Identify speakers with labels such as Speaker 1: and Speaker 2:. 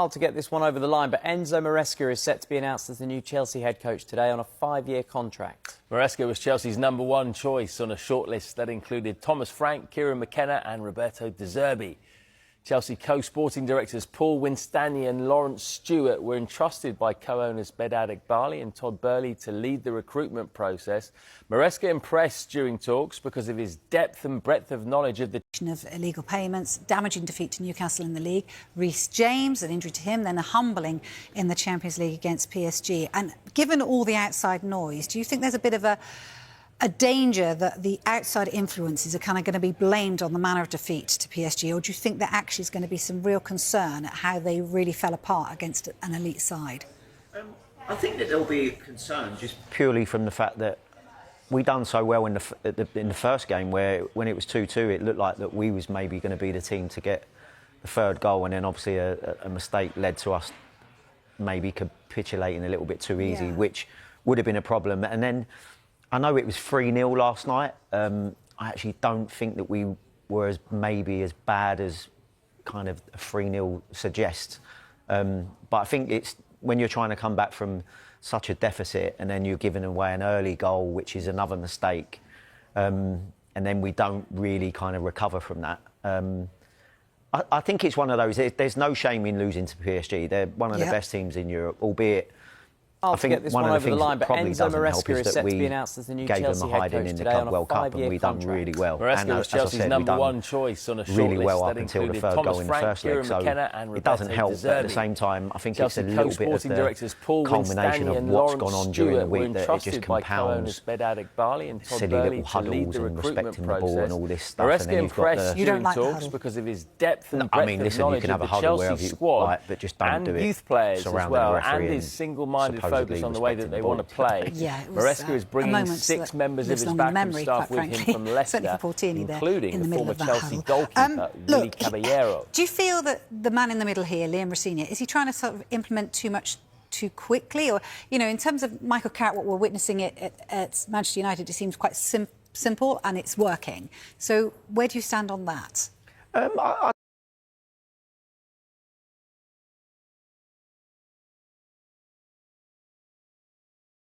Speaker 1: To get this one over the line, but Enzo Maresca is set to be announced as the new Chelsea head coach today on a 5-year contract.
Speaker 2: Maresca was Chelsea's #1 choice on a shortlist that included Thomas Frank, Kieran McKenna and Roberto De Zerbi. Chelsea co-sporting directors Paul Winstanley and Lawrence Stewart were entrusted by co-owners Bedad Iqbali and Todd Burley to lead the recruitment process. Maresca impressed during talks because of his depth and breadth of knowledge of the
Speaker 3: of illegal payments, damaging defeat to Newcastle in the league, Reece James, an injury to him, then a humbling in the Champions League against PSG. And given all the outside noise, do you think there's a bit of a danger that the outside influences are kind of going to be blamed on the manner of defeat to PSG, or do you think there actually is going to be some real concern at how they really fell apart against an elite side?
Speaker 4: I think that there'll be concern just
Speaker 5: purely from the fact that we done so well in the first game, where when it was 2-2, it looked like that we was maybe going to be the team to get the third goal, and then obviously a mistake led to us maybe capitulating a little bit too easy, which would have been a problem. And then I know it was 3-0 last night. I actually don't think that we were maybe as bad as kind of a 3-0 suggests. But I think it's when you're trying to come back from such a deficit and then you're giving away an early goal, which is another mistake, and then we don't really kind of recover from that. I think it's one of those, there's no shame in losing to PSG. They're one of the best teams in Europe, albeit
Speaker 1: I think
Speaker 5: get
Speaker 1: this one over the line, but Enzo Maresca is set to be
Speaker 5: we
Speaker 1: announced as the new
Speaker 5: gave
Speaker 1: Chelsea
Speaker 5: them a
Speaker 1: head
Speaker 5: hiding
Speaker 1: coach
Speaker 5: in the
Speaker 1: today on
Speaker 5: Club
Speaker 1: a
Speaker 5: World Cup, and
Speaker 1: 5-year
Speaker 5: we done
Speaker 1: contract.
Speaker 5: really well.
Speaker 2: Maresca
Speaker 5: And
Speaker 2: was
Speaker 5: as I
Speaker 2: Chelsea's
Speaker 5: said, we done
Speaker 2: #1 choice on a shortlist
Speaker 5: really well
Speaker 2: that
Speaker 5: up until the
Speaker 2: included
Speaker 5: third
Speaker 2: Thomas
Speaker 5: goal in the
Speaker 2: Frank,
Speaker 5: first leg.
Speaker 2: Kieran
Speaker 5: So
Speaker 2: McKenna and
Speaker 5: it doesn't
Speaker 2: Roberto
Speaker 5: help,
Speaker 2: De
Speaker 5: but at the
Speaker 2: Zerbi.
Speaker 5: same time, I think
Speaker 2: Chelsea
Speaker 5: it's a little bit of
Speaker 2: co-sporting directors Paul
Speaker 5: culmination
Speaker 2: Winstanley
Speaker 5: of
Speaker 2: and
Speaker 5: what's
Speaker 2: Lawrence
Speaker 5: gone on during the
Speaker 2: Stewart were
Speaker 5: week that it just
Speaker 2: entrusted by co-owners
Speaker 5: compounds
Speaker 2: Bedad Iqbali and Todd
Speaker 5: silly
Speaker 2: Burley
Speaker 5: little
Speaker 2: to lead
Speaker 5: huddles
Speaker 2: the
Speaker 5: and
Speaker 2: recruitment
Speaker 5: respecting the ball and
Speaker 2: process.
Speaker 5: all this stuff. And
Speaker 2: Maresca
Speaker 5: then you've got
Speaker 2: impressed
Speaker 5: the...
Speaker 3: You
Speaker 2: during
Speaker 3: don't like the
Speaker 2: talks
Speaker 3: huddle.
Speaker 2: because of his depth and
Speaker 5: I
Speaker 2: breadth
Speaker 5: mean,
Speaker 2: of
Speaker 5: listen, you
Speaker 2: knowledge
Speaker 5: can have
Speaker 2: of
Speaker 5: a
Speaker 2: the
Speaker 5: huddle
Speaker 2: Chelsea
Speaker 5: wherever you
Speaker 2: squad
Speaker 5: like, but just don't
Speaker 2: and
Speaker 5: do it
Speaker 2: youth players as
Speaker 5: surrounding
Speaker 2: well,
Speaker 5: the referee
Speaker 2: and
Speaker 5: and
Speaker 2: his single-minded
Speaker 5: supposedly
Speaker 2: focus on the way that they want to play.
Speaker 3: Yeah, it was,
Speaker 2: Maresca is bringing
Speaker 3: a moment
Speaker 2: 6
Speaker 3: that
Speaker 2: members of
Speaker 3: lives
Speaker 2: his
Speaker 3: on in
Speaker 2: backroom
Speaker 3: memory,
Speaker 2: staff
Speaker 3: quite
Speaker 2: with him
Speaker 3: frankly.
Speaker 2: from Leicester,
Speaker 3: Certainly for Portini there,
Speaker 2: including
Speaker 3: in the
Speaker 2: the
Speaker 3: middle
Speaker 2: former
Speaker 3: of that
Speaker 2: Chelsea
Speaker 3: huddle.
Speaker 2: goalkeeper, Willy Caballero.
Speaker 3: Do you feel that the man in the middle here, Liam Rosenior, is he trying to sort of implement too much too quickly? Or, you know, in terms of Michael Carrick, what we're witnessing at Manchester United, it seems quite simple and it's working. So where do you stand on that?